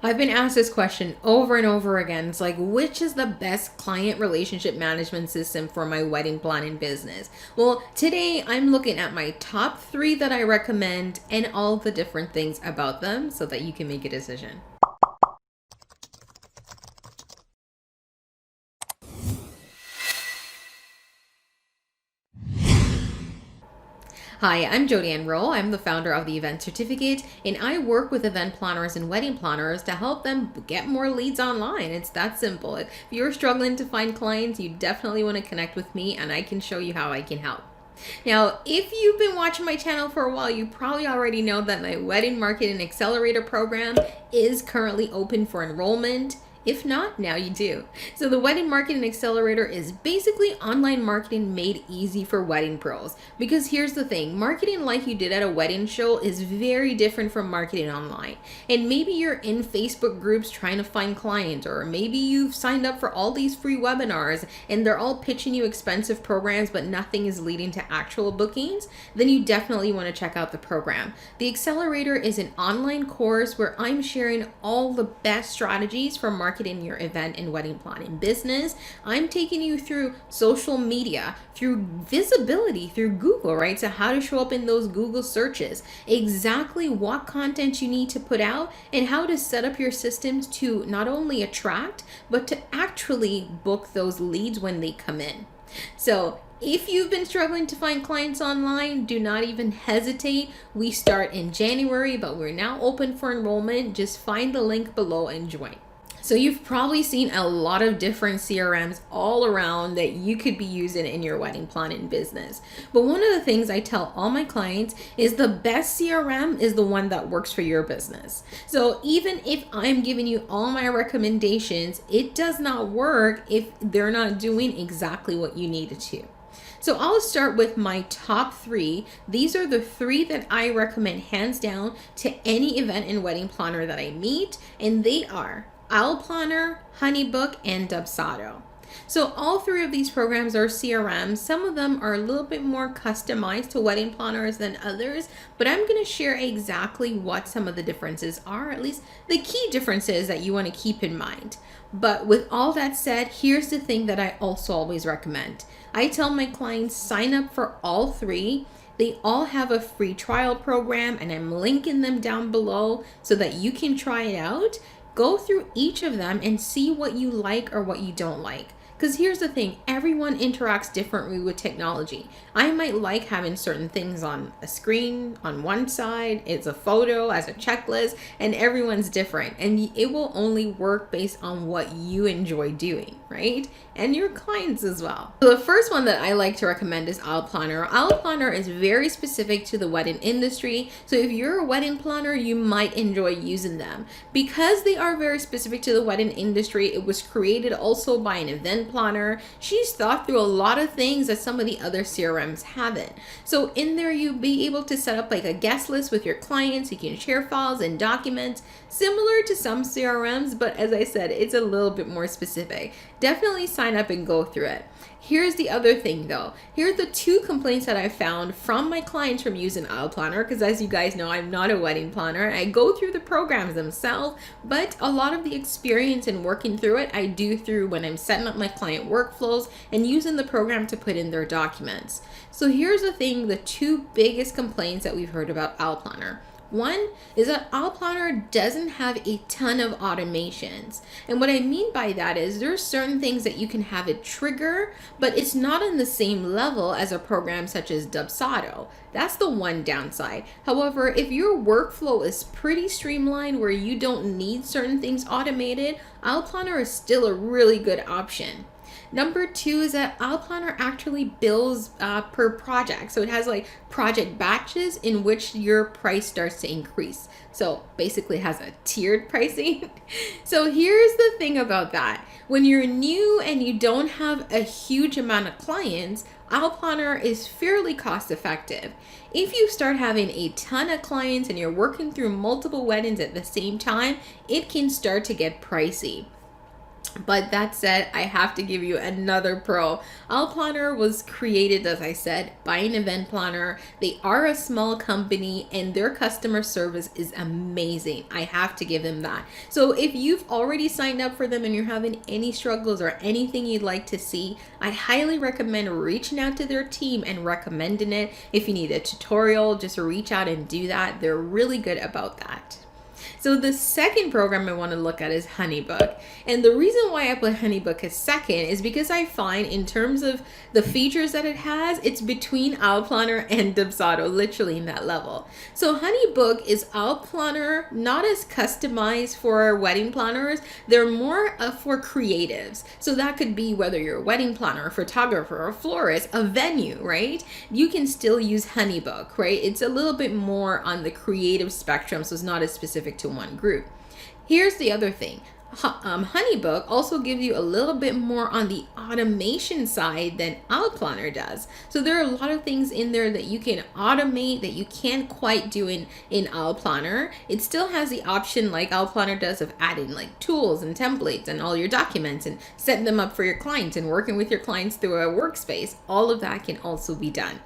I've been asked this question over and over again. It's like, which is the best client relationship management system for my wedding planning business? Well, today I'm looking at my top 3 that I recommend and all the different things about them so that you can make a decision. Hi, I'm Jody Enroll. I'm the founder of the Event Certificate, and I work with event planners and wedding planners to help them get more leads online. It's that simple. If you're struggling to find clients, you definitely want to connect with me, and I can show you how I can help. Now, if you've been watching my channel for a while, you probably already know that my Wedding Marketing Accelerator program is currently open for enrollment. If not, now you do. So the Wedding Marketing Accelerator is basically online marketing made easy for wedding pros. Because here's the thing, marketing like you did at a wedding show is very different from marketing online. And maybe you're in Facebook groups trying to find clients, or maybe you've signed up for all these free webinars and they're all pitching you expensive programs, but nothing is leading to actual bookings. Then you definitely want to check out the program. The Accelerator is an online course where I'm sharing all the best strategies for marketing your event and wedding planning business. I'm taking you through social media, through visibility, through Google, right? So how to show up in those Google searches, exactly what content you need to put out, and how to set up your systems to not only attract, but to actually book those leads when they come in. So if you've been struggling to find clients online, do not even hesitate. We start in January, but we're now open for enrollment. Just find the link below and join. So you've probably seen a lot of different CRMs all around that you could be using in your wedding planning business. But one of the things I tell all my clients is the best CRM is the one that works for your business. So even if I'm giving you all my recommendations, it does not work if they're not doing exactly what you need it to. So I'll start with my top 3. These are the 3 that I recommend hands down to any event and wedding planner that I meet, and they are Planner, HoneyBook, and Dubsado. So all 3 of these programs are CRMs. Some of them are a little bit more customized to wedding planners than others, but I'm going to share exactly what some of the differences are, at least the key differences that you want to keep in mind. But with all that said, here's the thing that I also always recommend. I tell my clients sign up for all 3. They all have a free trial program, and I'm linking them down below so that you can try it out. Go through each of them and see what you like or what you don't like. Because here's the thing, everyone interacts differently with technology. I might like having certain things on a screen on one side, it's a photo as a checklist, and everyone's different. And it will only work based on what you enjoy doing, right? And your clients as well. So the first one that I like to recommend is Planner. Planner is very specific to the wedding industry. So if you're a wedding planner, you might enjoy using them. Because they are very specific to the wedding industry, it was created also by an event planner. She's thought through a lot of things that some of the other CRMs haven't. So in there, you'll be able to set up like a guest list with your clients. You can share files and documents similar to some CRMs, but as I said, it's a little bit more specific. Definitely sign up and go through it. Here's the other thing though. Here are the 2 complaints that I found from my clients from using Planner, because as you guys know, I'm not a wedding planner. I go through the programs themselves, but a lot of the experience in working through it, I do through when I'm setting up my client workflows and using the program to put in their documents. So here's the thing, the 2 biggest complaints that we've heard about Planner. One is that Planner doesn't have a ton of automations. And what I mean by that is there's certain things that you can have it trigger, but it's not on the same level as a program such as Dubsado. That's the one downside. However, if your workflow is pretty streamlined where you don't need certain things automated, Planner is still a really good option. Number 2 is that Planner actually bills per project. So it has like project batches in which your price starts to increase. So basically it has a tiered pricing. So here's the thing about that. When you're new and you don't have a huge amount of clients, Planner is fairly cost effective. If you start having a ton of clients and you're working through multiple weddings at the same time, it can start to get pricey. But that said, I have to give you another pro. Our Planner was created, as I said, by an event planner. They are a small company and their customer service is amazing. I have to give them that. So if you've already signed up for them and you're having any struggles or anything you'd like to see, I highly recommend reaching out to their team and recommending it. If you need a tutorial, just reach out and do that. They're really good about that. So the second program I want to look at is HoneyBook. And the reason why I put HoneyBook as second is because I find in terms of the features that it has, it's between Owl Planner and Dubsado, literally in that level. So HoneyBook is Owl Planner, not as customized for wedding planners. They're more for creatives. So that could be whether you're a wedding planner, a photographer, a florist, a venue, right? You can still use HoneyBook, right? It's a little bit more on the creative spectrum, so it's not as specific to one group. Here's the other thing. HoneyBook also gives you a little bit more on the automation side than Owl Planner does. So there are a lot of things in there that you can automate that you can't quite do in Owl Planner. It still has the option like Owl Planner does of adding like tools and templates and all your documents and setting them up for your clients and working with your clients through a workspace. All of that can also be done.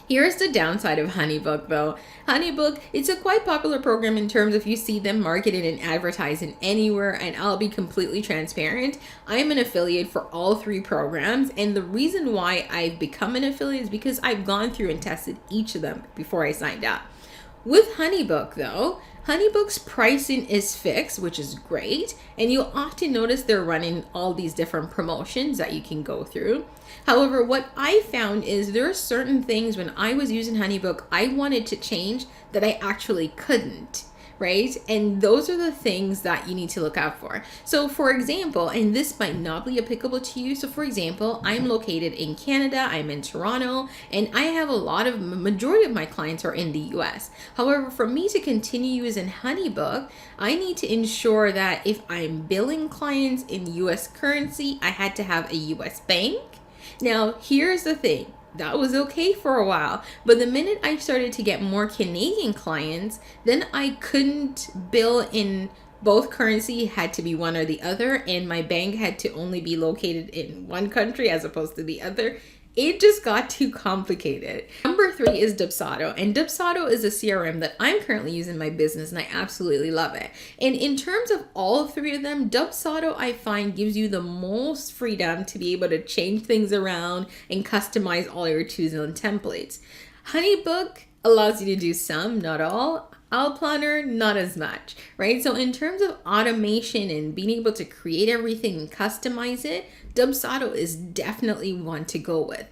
Here's the downside of HoneyBook though. HoneyBook, it's a quite popular program in terms of you see them marketed and advertising anywhere, and I'll be completely transparent. I'm an affiliate for all three programs, and the reason why I've become an affiliate is because I've gone through and tested each of them before I signed up. With HoneyBook though, HoneyBook's pricing is fixed, which is great, and you'll often notice they're running all these different promotions that you can go through. However, what I found is there are certain things when I was using HoneyBook I wanted to change that I actually couldn't, right? And those are the things that you need to look out for. So for example, and this might not be applicable to you. So for example, I'm located in Canada, I'm in Toronto, and I have majority of my clients are in the US. However, for me to continue using HoneyBook, I need to ensure that if I'm billing clients in US currency, I had to have a US bank. Now, here's the thing. That was okay for a while, but the minute I started to get more Canadian clients, then I couldn't bill in both currency. It had to be one or the other, and my bank had to only be located in one country as opposed to the other. It just got too complicated. Number 3 is Dubsado, and Dubsado is a CRM that I'm currently using in my business, and I absolutely love it. And in terms of all three of them, Dubsado I find gives you the most freedom to be able to change things around and customize all your tools and templates. HoneyBook allows you to do some, not all. Owl Planner, not as much, right? So in terms of automation and being able to create everything and customize it, Dubsado is definitely one to go with.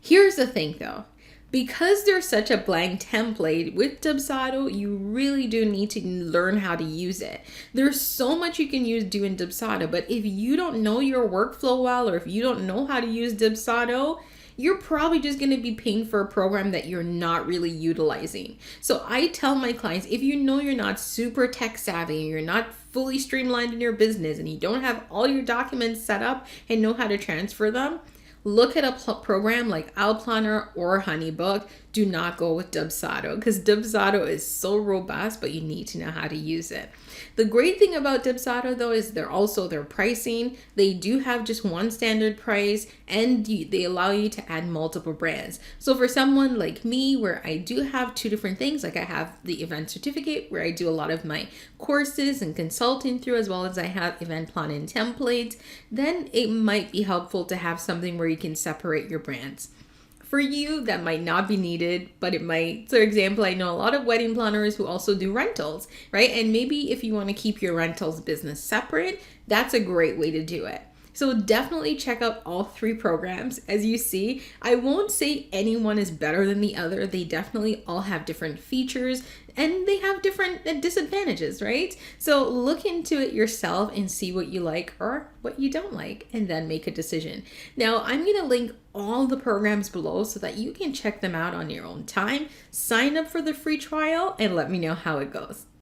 Here's the thing though, because there's such a blank template with Dubsado, you really do need to learn how to use it. There's so much you can use doing Dubsado, but if you don't know your workflow well, or if you don't know how to use Dubsado, you're probably just going to be paying for a program that you're not really utilizing. So I tell my clients, if you know you're not super tech savvy, you're not fully streamlined in your business, and you don't have all your documents set up and know how to transfer them, look at a program like Owl Planner or HoneyBook. Do not go with Dubsado, because Dubsado is so robust, but you need to know how to use it. The great thing about Dubsado though is their pricing. They do have just one standard price, and they allow you to add multiple brands. So for someone like me, where I do have two different things, like I have the event certificate where I do a lot of my courses and consulting through, as well as I have event planning templates, then it might be helpful to have something where you can separate your brands. For you, that might not be needed, but it might. For example, I know a lot of wedding planners who also do rentals, right? And maybe if you want to keep your rentals business separate, that's a great way to do it. So definitely check out all three programs. As you see, I won't say anyone is better than the other. They definitely all have different features and they have different disadvantages, right? So look into it yourself and see what you like or what you don't like, and then make a decision. Now, I'm going to link all the programs below so that you can check them out on your own time. Sign up for the free trial and let me know how it goes.